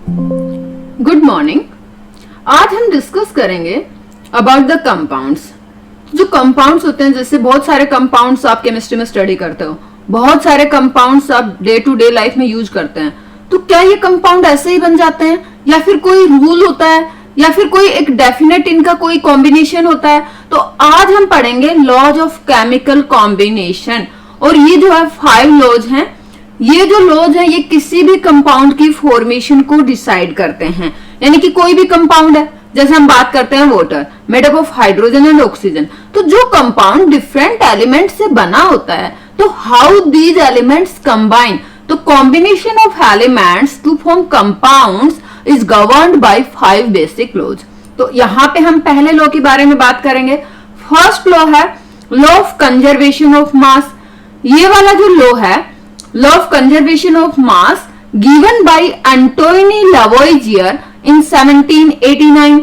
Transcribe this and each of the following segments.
Good morning. आज हम discuss करेंगे अबाउट द कंपाउंड्स। जो कंपाउंड्स होते हैं, जैसे बहुत सारे कंपाउंड्स आप केमिस्ट्री में स्टडी करते हो, बहुत सारे कंपाउंड्स आप डे टू डे लाइफ में यूज करते हैं, तो क्या ये कंपाउंड ऐसे ही बन जाते हैं या फिर कोई रूल होता है या फिर कोई एक डेफिनेट इनका कोई कॉम्बिनेशन होता है? तो आज हम पढ़ेंगे लॉज ऑफ केमिकल कॉम्बिनेशन। और ये जो है 5 लॉज हैं। ये जो लॉज है ये किसी भी कंपाउंड की फॉर्मेशन को डिसाइड करते हैं। यानी कि कोई भी कंपाउंड है, जैसे हम बात करते हैं water made up of hydrogen and oxygen, तो जो कंपाउंड डिफरेंट एलिमेंट से बना होता है, तो हाउ दीज एलिमेंट्स कंबाइन, तो combination of elements to form compounds is governed by 5 basic laws. तो यहाँ पे हम पहले लॉ के बारे में बात करेंगे। फर्स्ट लॉ है law of conservation of mass. ये वाला जो लॉ है, law of conservation of mass, given by Antoine Lavoisier in 1789।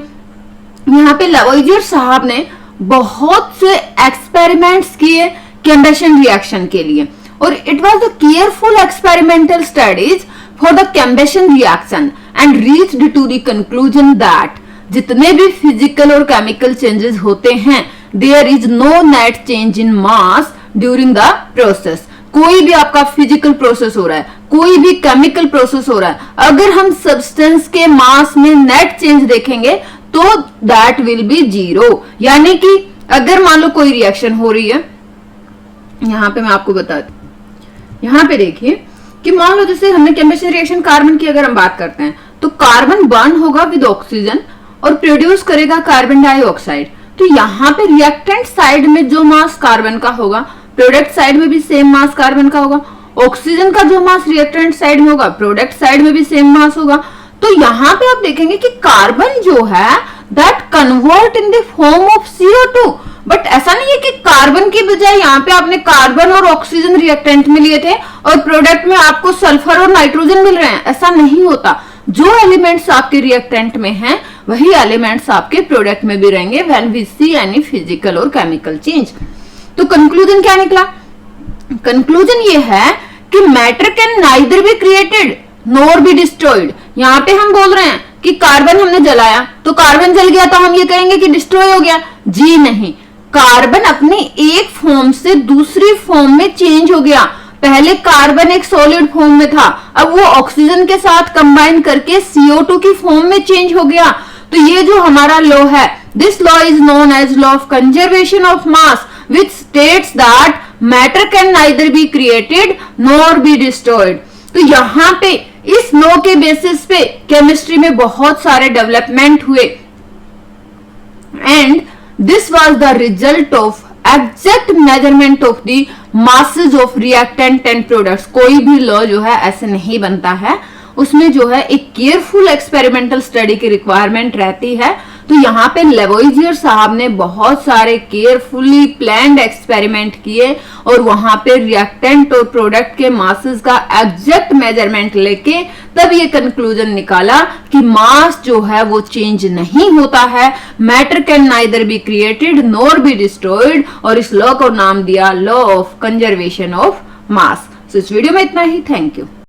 यहाँ पे लवोइजियर साहब ने बहुत से एक्सपेरिमेंट्स किए कम्बशन रिएक्शन के लिए, और it was the careful experimental studies for the combustion reaction and reached to the conclusion that जितने भी फिजिकल और केमिकल चेंजेस होते हैं, there is no net change in mass during the process. कोई भी आपका फिजिकल प्रोसेस हो रहा है, कोई भी केमिकल प्रोसेस हो रहा है, अगर हम सब्सटेंस के मास में नेट चेंज देखेंगे तो दैट विल बी 0। यानी कि अगर मान लो कोई रिएक्शन हो रही है, यहां पे मैं आपको बताती हूं, यहां पे देखिए कि मान लो जैसे हमने केमिकल रिएक्शन कार्बन की अगर हम बात करते हैं, तो कार्बन बर्न होगा विद ऑक्सीजन और प्रोड्यूस करेगा कार्बन डाइऑक्साइड। तो यहाँ पे रिएक्टेंट साइड में जो मास कार्बन का होगा, प्रोडक्ट साइड में भी सेम मास कार्बन का होगा। ऑक्सीजन का जो मास रिएक्टेंट साइड में होगा, प्रोडक्ट साइड में भी सेम मास होगा। तो यहाँ पे आप देखेंगे कि कार्बन जो है that convert in the form of CO2। But ऐसा नहीं है कि कार्बन की बजाय यहाँ पे आपने कार्बन और ऑक्सीजन रिएक्टेंट में लिए थे और प्रोडक्ट में आपको सल्फर और नाइट्रोजन मिल रहे हैं। ऐसा नहीं होता। जो एलिमेंट्स आपके रिएक्टेंट में हैं, वही एलिमेंट्स आपके प्रोडक्ट में भी रहेंगे when we see any physical और केमिकल चेंज। तो कंक्लूजन क्या निकला? कंक्लूजन ये है कि matter can neither be created nor be destroyed. यहाँ पे हम बोल रहे हैं कि कार्बन हमने जलाया तो कार्बन जल गया, तो हम ये कहेंगे कि डिस्ट्रॉय हो गया? जी नहीं, कार्बन अपनी एक फॉर्म से दूसरी फॉर्म में चेंज हो गया। पहले कार्बन एक सॉलिड फॉर्म में था, अब वो ऑक्सीजन के साथ कंबाइन करके CO2 की फॉर्म में चेंज हो गया। तो ये जो हमारा लॉ है, this law is known as law of conservation of mass, which states that matter can neither be created nor be destroyed। तो यहाँ पे इस लॉ के बेसिस पे केमिस्ट्री में बहुत सारे डेवलपमेंट हुए, and this was the result of exact measurement of the masses of reactant and products. कोई भी लॉ जो है ऐसे नहीं बनता है, उसमें जो है एक केयरफुल एक्सपेरिमेंटल स्टडी की रिक्वायरमेंट रहती है। तो यहाँ पे लेवोइजियर साहब ने बहुत सारे केयरफुली प्लान्ड एक्सपेरिमेंट किए और वहां पे रिएक्टेंट और प्रोडक्ट के मासेस का एग्जैक्ट मेजरमेंट लेके तब ये कंक्लूजन निकाला कि मास जो है वो चेंज नहीं होता है, matter can neither be created nor be destroyed, और इस लॉ को नाम दिया लॉ ऑफ कंजर्वेशन ऑफ मास। तो इस वीडियो में इतना ही। Thank you.